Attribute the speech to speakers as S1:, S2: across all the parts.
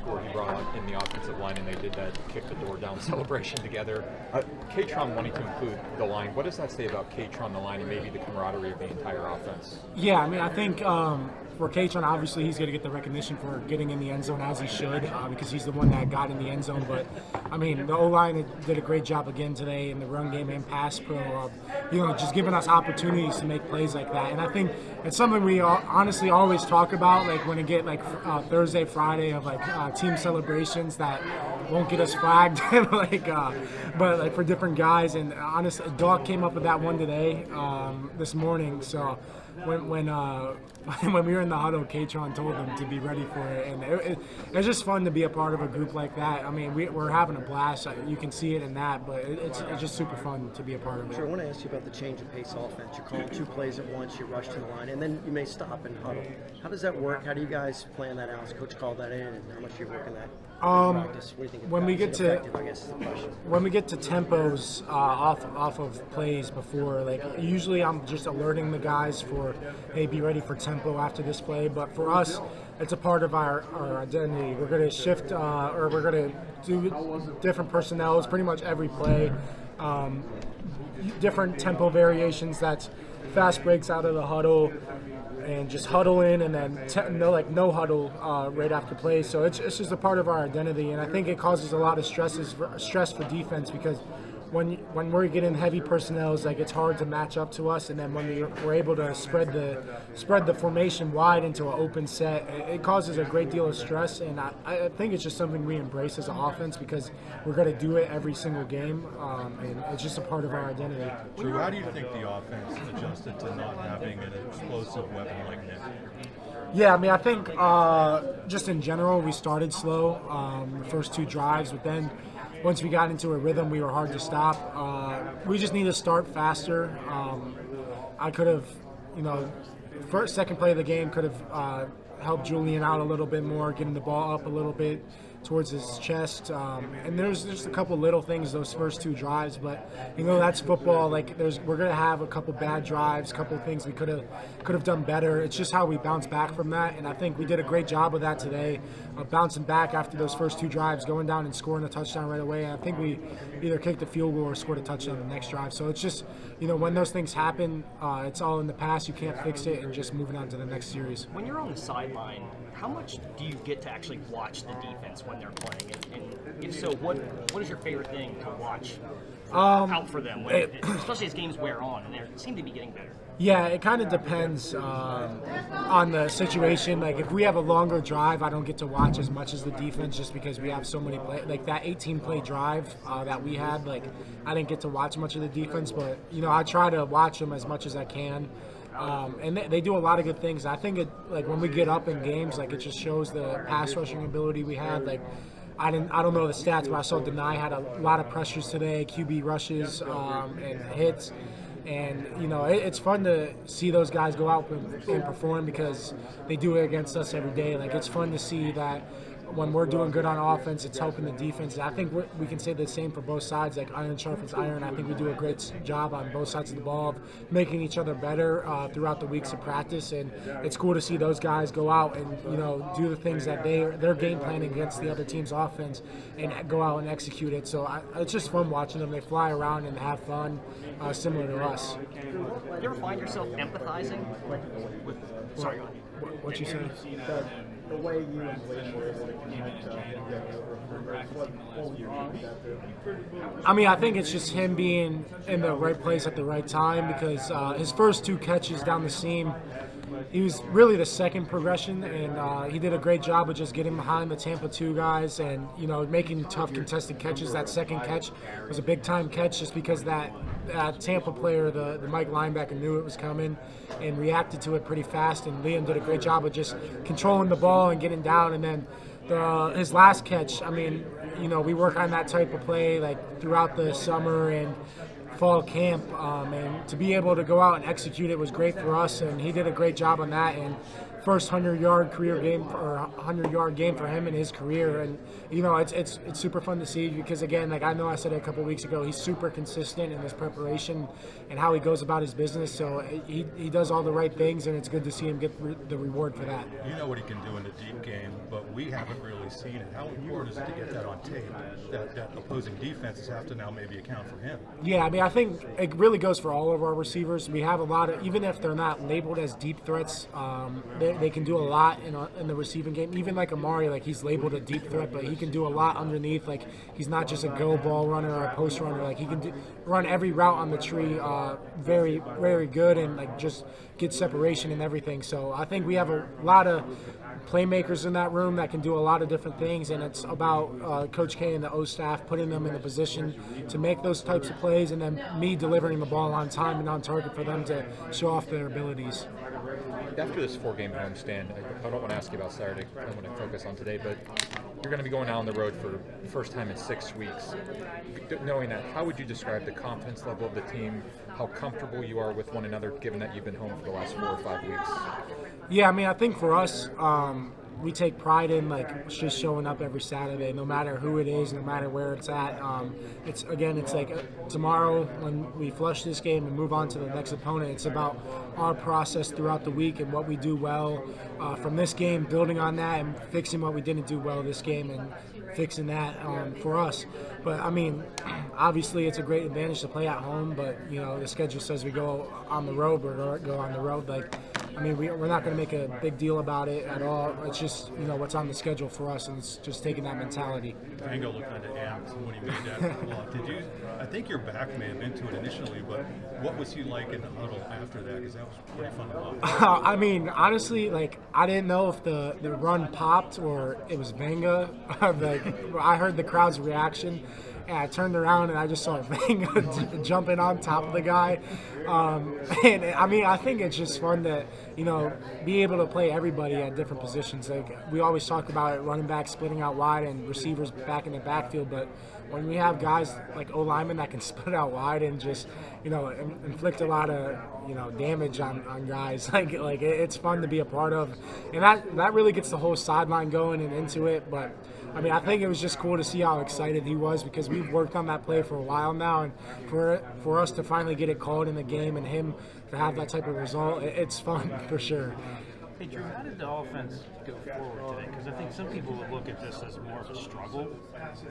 S1: score he brought in the offensive line, and they did that kick the door down celebration together. K-Tron wanting to include the line, what does that say about K-Tron, the line, and maybe the camaraderie of the entire offense?
S2: Yeah, I mean, I think for K-Tron, obviously he's going to get the recognition for getting in the end zone as he should, because he's the one that got in the end zone. But I mean, the O-line did a great job again today in the run game and pass pro of, just giving us opportunities to make plays like that. And I think it's something we honestly always talk about, like when it get like Thursday, Friday of like team celebrations that won't get us flagged, but like for different guys. And honestly, Doc came up with that one today, this morning. So when we were in the huddle, K-Tron told them to be ready for it, and it's just fun to be a part of a group like that. I mean, we're having a blast. You can see it in that, but it's just super fun to be a part of it.
S3: Sure. I want to ask you about the change of pace offense. You're calling 2 plays at once, you rush to the line, and then you may stop and huddle. How does that work? How do you guys plan that out? Has Coach called that in, and how much are you working that? Practice? What do you think?
S2: When we get to
S3: I guess is the question.
S2: When we get to tempos off of plays before, like usually I'm just alerting the guys for, hey, be ready for tempo after this play. But for us, it's a part of our identity. We're going to shift, or we're going to do different personnels pretty much every play. Different tempo variations. That's fast breaks out of the huddle, and just huddle in, and then no huddle right after play. So it's just a part of our identity, and I think it causes a lot of stress for defense, because when we're getting heavy personnel, like it's hard to match up to us, and then when we're able to spread the formation wide into an open set, it causes a great deal of stress. And I think it's just something we embrace as an offense, because we're going to do it every single game, and it's just a part of our identity.
S4: Drew, how do you think the offense adjusted to not having an explosive weapon like Nittany?
S2: Yeah, I mean, I think just in general, we started slow the first 2 drives, but then once we got into a rhythm, we were hard to stop. We just need to start faster. I could have, second play of the game could have helped Julian out a little bit more, getting the ball up a little bit towards his chest. And there's just a couple little things those first 2 drives, but that's football. Like we're gonna have a couple bad drives, a couple of things we could have done better. It's just how we bounce back from that, and I think we did a great job of that today, bouncing back after those first 2 drives, going down and scoring a touchdown right away. And I think we either kicked a field goal or scored a touchdown the next drive. So it's just when those things happen, it's all in the past. You can't fix it, and just moving on to the next series.
S5: When you're on the sideline, how much do you get to actually watch the defense when they're playing? And if so, what is your favorite thing to watch out for them, especially as games wear on and they seem to be getting better?
S2: Yeah, it kind of depends on the situation. Like if we have a longer drive, I don't get to watch as much as the defense, just because we have so many play. Like that 18-play drive that we had, like I didn't get to watch much of the defense, but I try to watch them as much as I can. And they do a lot of good things. I think when we get up in games, like it just shows the pass rushing ability we had. Like I don't know the stats, but I saw Nittany had a lot of pressures today, QB rushes and hits. And it's fun to see those guys go out and perform, because they do it against us every day. Like it's fun to see that when we're doing good on offense, it's helping the defense. I think we can say the same for both sides. Like iron sharpens iron. I think we do a great job on both sides of the ball of making each other better throughout the weeks of practice. And it's cool to see those guys go out and do the things that they're game planning against the other team's offense, and go out and execute it. So it's just fun watching them. They fly around and have fun, similar to us.
S5: You ever find yourself empathizing with sorry, go on.
S2: What you say?
S3: The way you and Blake were able to
S2: I mean, I think it's just him being in the right place at the right time, because his first 2 catches down the seam, he was really the second progression, and he did a great job of just getting behind the Tampa 2 guys and making tough contested catches. That second catch was a big time catch, just because that Tampa player, the Mike linebacker, knew it was coming and reacted to it pretty fast, and Liam did a great job of just controlling the ball and getting down. And then his last catch, I mean, we work on that type of play like throughout the summer, and fall camp, and to be able to go out and execute it was great for us, and he did a great job on that. And first 100-yard career game or 100-yard game for him in his career, and it's super fun to see because again, like I know I said it a couple weeks ago, he's super consistent in his preparation and how he goes about his business. So he does all the right things, and it's good to see him get the reward for that.
S4: You know what he can do in the deep game, but we haven't really seen it. How important is it to get that on tape? That opposing defenses have to now maybe account for him.
S2: Yeah, I mean, I think it really goes for all of our receivers. We have a lot of, even if they're not labeled as deep threats, they can do a lot in the receiving game. Even like Amari, like he's labeled a deep threat, but he can do a lot underneath. Like he's not just a go ball runner or a post runner. Like he can run every route on the tree very, very good and like just get separation and everything. So I think we have a lot of playmakers in that room that can do a lot of different things, and it's about Coach K and the O staff putting them in a position to make those types of plays, and then me delivering the ball on time and on target for them to show off their abilities.
S1: After this 4-game homestand, I don't want to ask you about Saturday. I want to focus on today, but you're going to be going out on the road for the first time in 6 weeks. Knowing that, how would you describe the confidence level of the team, how comfortable you are with one another, given that you've been home for the last 4 or 5 weeks?
S2: Yeah, I mean, I think for us, we take pride in like just showing up every Saturday, no matter who it is, no matter where it's at. It's like tomorrow when we flush this game and move on to the next opponent. It's about our process throughout the week and what we do well from this game, building on that and fixing what we didn't do well this game and fixing that for us. But I mean, obviously it's a great advantage to play at home, but the schedule says we go on the road, we're go on the road. Like, I mean, we're not going to make a big deal about it at all. It's just, what's on the schedule for us, and it's just taking that mentality.
S4: Tango looked kind of amped when he made that block. I think your back may have been to it initially, but what was he like in the huddle after that? Because that was pretty fun to watch.
S2: I mean, honestly, like, I didn't know if the run popped or it was Venga. I heard the crowd's reaction. And I turned around and I just saw Venga jumping on top of the guy. And I mean, I think it's just fun to, be able to play everybody at different positions. Like we always talk about it, running back splitting out wide and receivers back in the backfield. But when we have guys like O-linemen that can split out wide and just, inflict a lot of, damage on guys, like it's fun to be a part of. And that really gets the whole sideline going and into it. But I mean, I think it was just cool to see how excited he was because we've worked on that play for a while now, and for us to finally get it called in the game and him to have that type of result, it's fun for sure.
S6: Hey Drew, how did the offense go forward today? Because I think some people would look at this as more of a struggle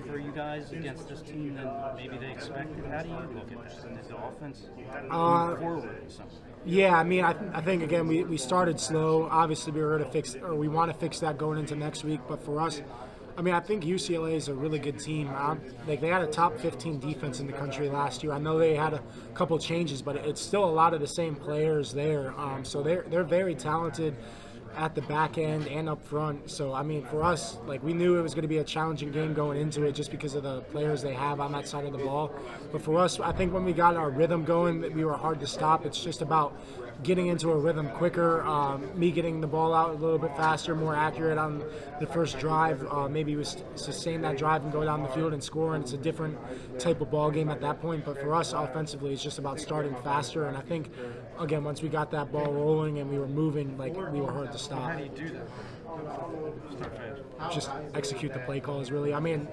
S6: for you guys against this team than maybe they expected. How do you look at this? Did the offense move forward in some way?
S2: Yeah, I mean, I think again we started slow. Obviously, we want to fix that going into next week. But for us, I mean, I think UCLA is a really good team. Like they had a top 15 defense in the country last year. I know they had a couple changes, but it's still a lot of the same players there. So they're very talented at the back end and up front. So I mean, for us, like we knew it was going to be a challenging game going into it just because of the players they have on that side of the ball. But for us, I think when we got our rhythm going, we were hard to stop. It's just about getting into a rhythm quicker, me getting the ball out a little bit faster, more accurate on the first drive. Maybe we sustain that drive and go down the field and score, and it's a different type of ball game at that point. But for us, offensively, it's just about starting faster. And I think, again, once we got that ball rolling and we were moving, like we were hard to stop.
S6: How do you do that? Start fast.
S2: Just execute the play calls, really. I mean,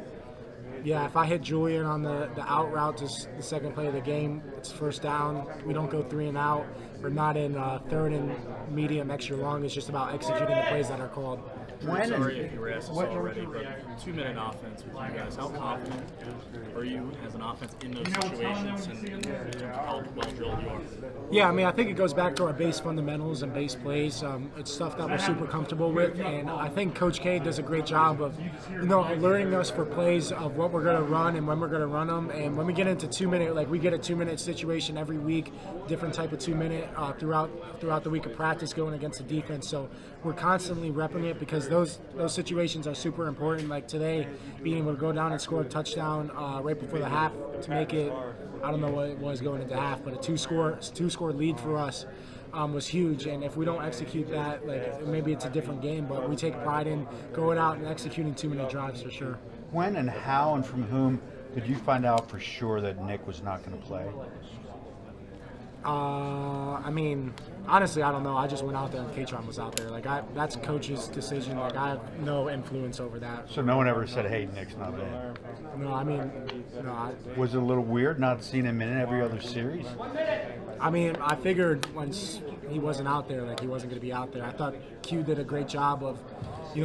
S2: yeah, if I hit Julian on the out route to the second play of the game, it's first down. We don't go 3 and out. We're not in third and medium extra long. It's just about executing the plays that are called.
S7: Sorry if you were asked this already, but 2-minute offense with you guys. How confident are you as an offense in those situations and in terms of how well drilled you are?
S2: Yeah, I mean, I think it goes back to our base fundamentals and base plays. It's stuff that we're super comfortable with, and I think Coach K does a great job of, alerting us for plays of what we're going to run and when we're going to run them. And when we get into 2-minute, like we get a 2-minute situation every week, different type of 2-minute throughout the week of practice going against the defense. So we're constantly repping it because those situations are super important. Like today, being able to go down and score a touchdown right before the half to make it, I don't know what it was going into half, but a two-score lead for us was huge. And if we don't execute that, like maybe it's a different game. But we take pride in going out and executing 2-minute drives for sure.
S8: When and how and from whom Did you find out for sure that Nick was not going to play?
S2: I mean, honestly, I don't know. I just went out there and Katron was out there. Like, that's coach's decision. Like, I have no influence over that.
S8: So no one ever said, "Hey, Nick's not in."
S2: No, I mean, no.
S8: Was it a little weird not seeing him in every other series?
S2: I mean, I figured once he wasn't out there, like he wasn't going to be out there. I thought Q did a great job of,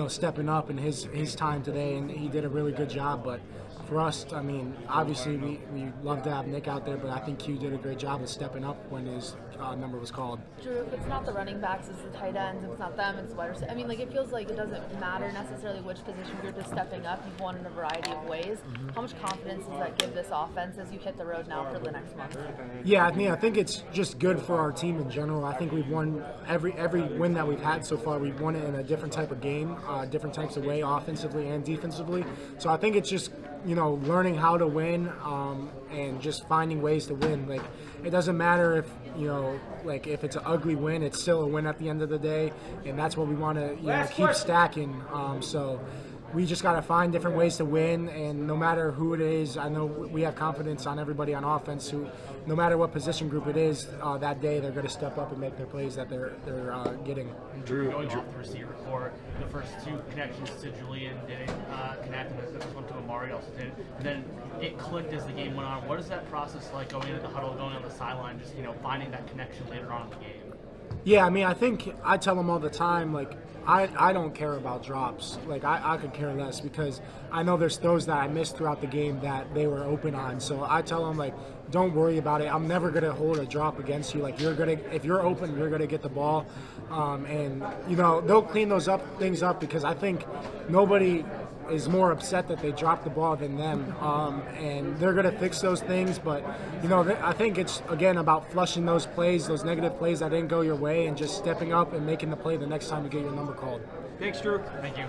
S2: stepping up in his time today, and he did a really good job. But for us, I mean, obviously we love to have Nick out there, but I think Q did a great job of stepping up when his number was called.
S9: Drew, if it's not the running backs, it's the tight ends. If it's not them, it's the wide receivers. I mean, like, it feels like it doesn't matter necessarily which position group is stepping up. You've won in a variety of ways. How much confidence does that give this offense as you hit the road now for the next month?
S2: Yeah, I mean, I think it's just good for our team in general. I think we've won every win that we've had so far. We've won it in a different type of game, different types of way, offensively and defensively. So I think it's just learning how to win and just finding ways to win. Like, it doesn't matter if if it's an ugly win, it's still a win at the end of the day, and that's what we want to keep stacking. So we just got to find different ways to win, and no matter who it is, I know we have confidence on everybody on offense who, no matter what position group it is, that day they're going to step up and make their plays that they're getting.
S10: Going off the receiver core, the first two connections to Julian didn't connect, and the first one to Amari also didn't. And then it clicked as the game went on. What is that process like going into the huddle, going on the sideline, just finding that connection later on in the game?
S2: Yeah, I mean, I think I tell them all the time, like, I don't care about drops. Like, I could care less because I know there's throws that I missed throughout the game that they were open on. So I tell them, like, don't worry about it. I'm never going to hold a drop against you. Like, if you're open, you're going to get the ball. And, they'll clean things up because I think nobody is more upset that they dropped the ball than them, and they're going to fix those things. But I think it's again about flushing those plays, those negative plays that didn't go your way, and just stepping up and making the play the next time you get your number called.
S5: Thanks, Drew.
S10: Thank you.